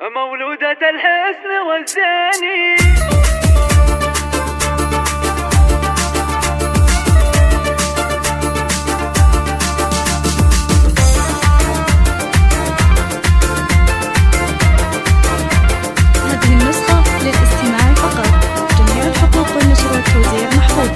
مولودة الحسن والزاني. هذه النسخة للاستماع فقط. جميع الحقوق والنشر والتوزيع محفوظ.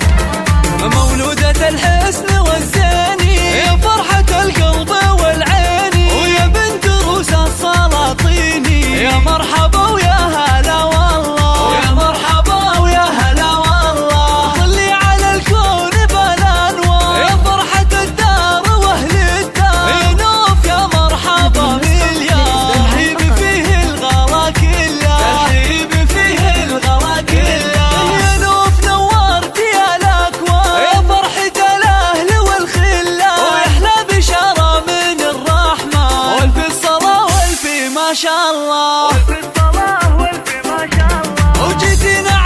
مولودة الحسن والزاني، يا فرحة القلب والعين، ويا بنت روس السلاطيني. يا مرحبا ويا هلا والله، يا مرحبا ويا هلا والله. طلي على الكون بالانوار، يا فرحة الدار واهل الدار. يا نوف يا مرحبا مليار، ترحيب فيه الغلا كله، ترحيب فيه الغلا كله. يا نوف نورت يا الاكوان، يا فرحة الاهل والخله، ويحلى بشاره من الرحمن. والف الصلاه والف ما شاء الله، والف الصلاه والف ما شاء الله. وجيتنا